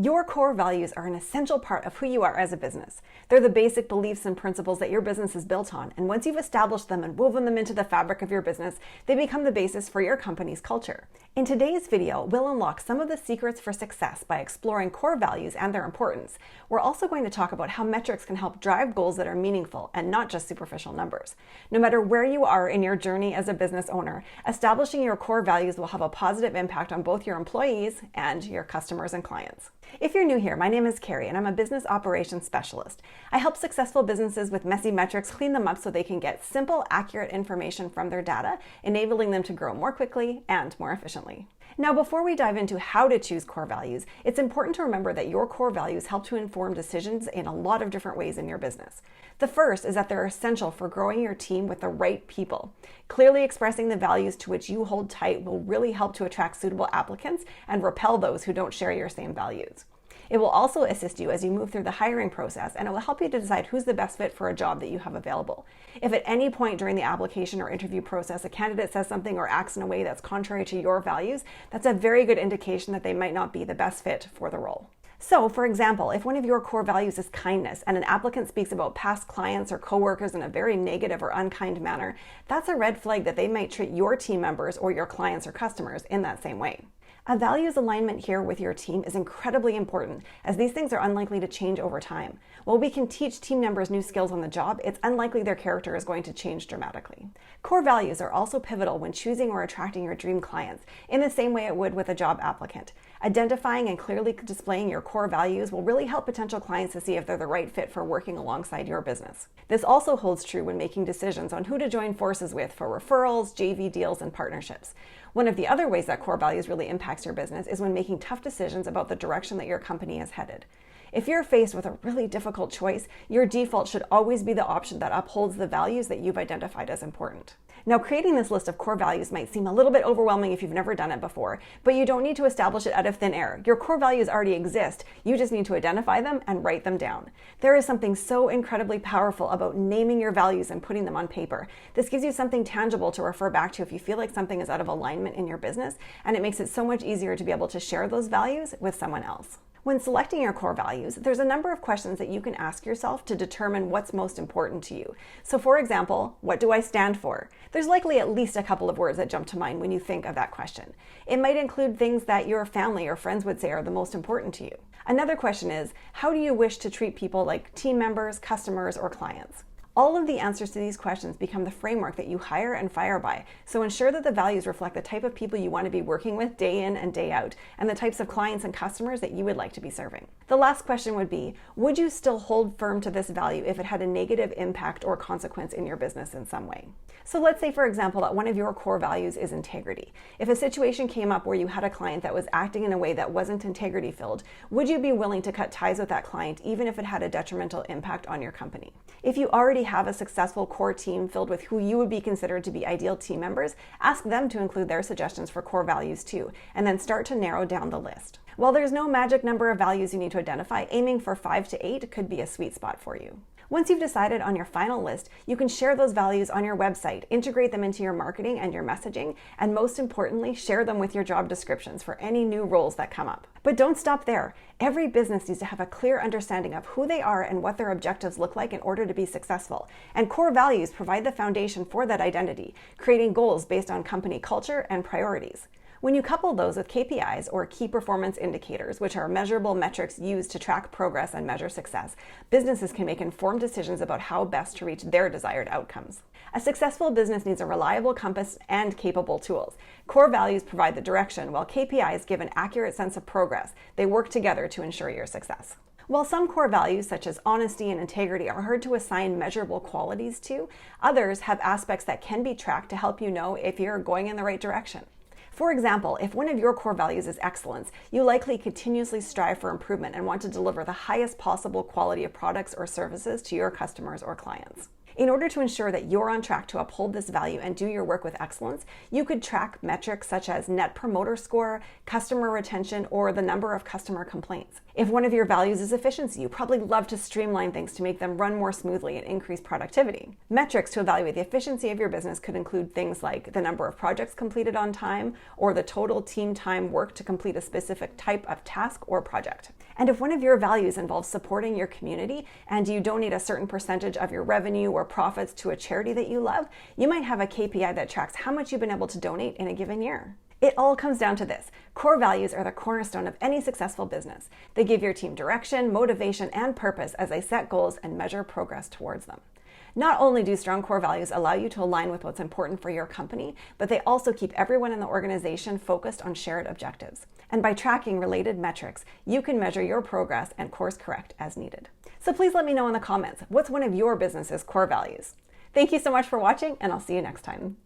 Your core values are an essential part of who you are as a business. They're the basic beliefs and principles that your business is built on, and once you've established them and woven them into the fabric of your business, they become the basis for your company's culture. In today's video, we'll unlock some of the secrets for success by exploring core values and their importance. We're also going to talk about how metrics can help drive goals that are meaningful and not just superficial numbers. No matter where you are in your journey as a business owner, establishing your core values will have a positive impact on both your employees and your customers and clients. If you're new here, my name is Kari and I'm a business operations specialist. I help successful businesses with messy metrics clean them up so they can get simple, accurate information from their data, enabling them to grow more quickly and more efficiently. Now, before we dive into how to choose core values, it's important to remember that your core values help to inform decisions in a lot of different ways in your business. The first is that they're essential for growing your team with the right people. Clearly expressing the values to which you hold tight will really help to attract suitable applicants and repel those who don't share your same values. It will also assist you as you move through the hiring process, and it will help you to decide who's the best fit for a job that you have available. If at any point during the application or interview process a candidate says something or acts in a way that's contrary to your values, that's a very good indication that they might not be the best fit for the role. So, for example, if one of your core values is kindness and an applicant speaks about past clients or coworkers in a very negative or unkind manner, that's a red flag that they might treat your team members or your clients or customers in that same way. A values alignment here with your team is incredibly important, as these things are unlikely to change over time. While we can teach team members new skills on the job, it's unlikely their character is going to change dramatically. Core values are also pivotal when choosing or attracting your dream clients, in the same way it would with a job applicant. Identifying and clearly displaying your core values will really help potential clients to see if they're the right fit for working alongside your business. This also holds true when making decisions on who to join forces with for referrals, JV deals, and partnerships. One of the other ways that core values really impacts your business is when making tough decisions about the direction that your company is headed. If you're faced with a really difficult choice, your default should always be the option that upholds the values that you've identified as important. Now, creating this list of core values might seem a little bit overwhelming if you've never done it before, but you don't need to establish it out of thin air. Your core values already exist. You just need to identify them and write them down. There is something so incredibly powerful about naming your values and putting them on paper. This gives you something tangible to refer back to if you feel like something is out of alignment in your business, and it makes it so much easier to be able to share those values with someone else. When selecting your core values, there's a number of questions that you can ask yourself to determine what's most important to you. So for example, what do I stand for? There's likely at least a couple of words that jump to mind when you think of that question. It might include things that your family or friends would say are the most important to you. Another question is, how do you wish to treat people like team members, customers, or clients? All of the answers to these questions become the framework that you hire and fire by, so ensure that the values reflect the type of people you want to be working with day in and day out, and the types of clients and customers that you would like to be serving. The last question would be, would you still hold firm to this value if it had a negative impact or consequence in your business in some way? So let's say, for example, that one of your core values is integrity. If a situation came up where you had a client that was acting in a way that wasn't integrity filled, would you be willing to cut ties with that client even if it had a detrimental impact on your company? If you already have a successful core team filled with who you would be considered to be ideal team members, ask them to include their suggestions for core values too, and then start to narrow down the list. While there's no magic number of values you need to identify, aiming for 5 to 8 could be a sweet spot for you. Once you've decided on your final list, you can share those values on your website, integrate them into your marketing and your messaging, and most importantly, share them with your job descriptions for any new roles that come up. But don't stop there. Every business needs to have a clear understanding of who they are and what their objectives look like in order to be successful. And core values provide the foundation for that identity, creating goals based on company culture and priorities. When you couple those with KPIs, or key performance indicators, which are measurable metrics used to track progress and measure success, businesses can make informed decisions about how best to reach their desired outcomes. A successful business needs a reliable compass and capable tools. Core values provide the direction, while KPIs give an accurate sense of progress. They work together to ensure your success. While some core values, such as honesty and integrity, are hard to assign measurable qualities to, others have aspects that can be tracked to help you know if you're going in the right direction. For example, if one of your core values is excellence, you likely continuously strive for improvement and want to deliver the highest possible quality of products or services to your customers or clients. In order to ensure that you're on track to uphold this value and do your work with excellence, you could track metrics such as Net Promoter Score, customer retention, or the number of customer complaints. If one of your values is efficiency, you probably love to streamline things to make them run more smoothly and increase productivity. Metrics to evaluate the efficiency of your business could include things like the number of projects completed on time, or the total team time worked to complete a specific type of task or project. And if one of your values involves supporting your community and you donate a certain percentage of your revenue or profits to a charity that you love, you might have a KPI that tracks how much you've been able to donate in a given year. It all comes down to this. Core values are the cornerstone of any successful business. They give your team direction, motivation, and purpose as they set goals and measure progress towards them. Not only do strong core values allow you to align with what's important for your company, but they also keep everyone in the organization focused on shared objectives. And by tracking related metrics, you can measure your progress and course correct as needed. So please let me know in the comments, what's one of your business's core values? Thank you so much for watching, and I'll see you next time.